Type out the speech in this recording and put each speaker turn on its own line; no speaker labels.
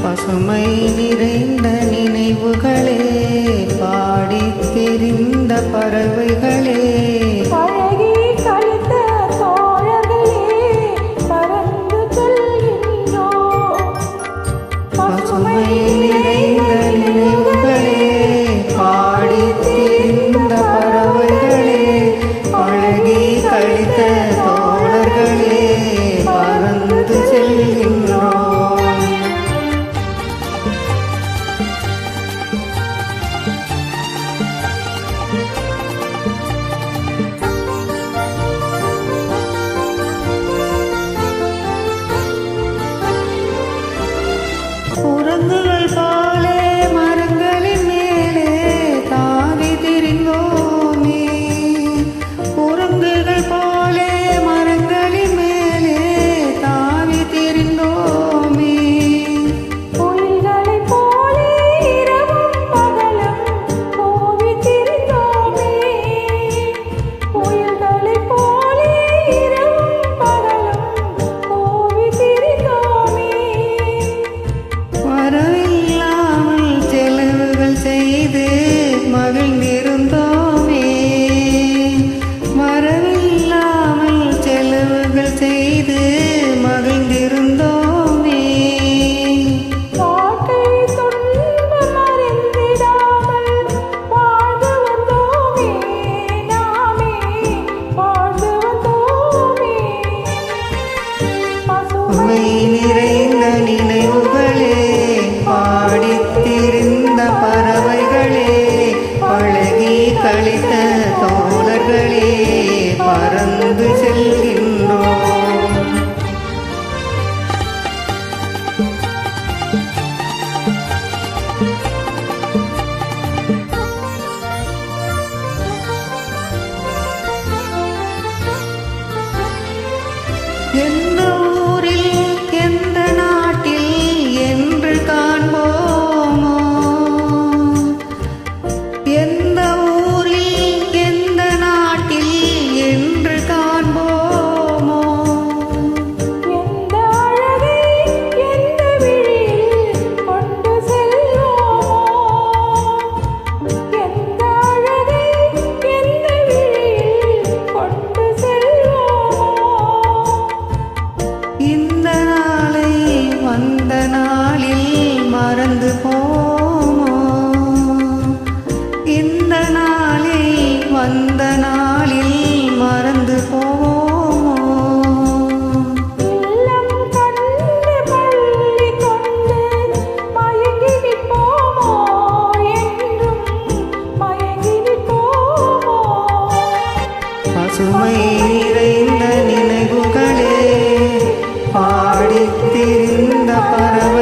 பசுமை நிறைந்த நினைவுகளே, பாடித் திரிந்த பறவைகளே,
பழகி கழித்த தோழர்களே, பறந்து செல்கின்றோம்.
பசுமை நிறைந்த நினைவுகளே, பாடித் திரிந்த பறவைகளே, பழகி கழித்த தோழர்களே, பறந்து செல்கின்றோம். குரங்குகள் போலே மரங்களின் மேலே தாவி திரிந்தோமே, குரங்குகள் போலே மரங்களின் மேலே தாவி திரிந்தோமே,
கோயில்களைப் போலே இரவும் பகலும் கோவி திரிந்தோமே, கோயில்களைப் போலே இரவும் பகலும் கோவி திரிந்தோமே.
வரவில்லாமல் செலவுகள் செய்து மகிழ்ந்திருந்தோமே, வரவில்லாமல் செலவுகள் செய்து மகிழ்ந்திருந்தோமே,
வாழ்க்கை துன்பம் அறிந்திடாமல் வாழ்ந்து வந்தோமே, நாமே வாழ்ந்து வந்தோமே.
உண்மை நிறைந்த நினைவுகளே, பாடித் திரிந்த பறவைகளே, பழகி கழித்த தோழர்களே, பறந்து செல்கின்றோம். எந்த ஊரில் எந்த நாட்டில் என்று காண்போமோ, எந்த ஊரில் எந்த நாட்டில் என்று காண்போமோ,
எந்த அழகை எந்த விழியில் கொண்டு செல்வோமோ, எந்த அழகை எந்த விழியில் கொண்டு செல்வோமோ.
இந்த நாளை வந்த நாளில் மறந்து போமோ, இந்த நாளை வந்த நாளில் மறந்து போமோ,
இல்லம் கண்டு பள்ளி கொண்டு மயங்கி நிற்போமோ, என்றும் மயங்கி நிற்போமோ.
பசுமை நிறைந்த நினைவுகளே, பாடித் திரிந்த பறவை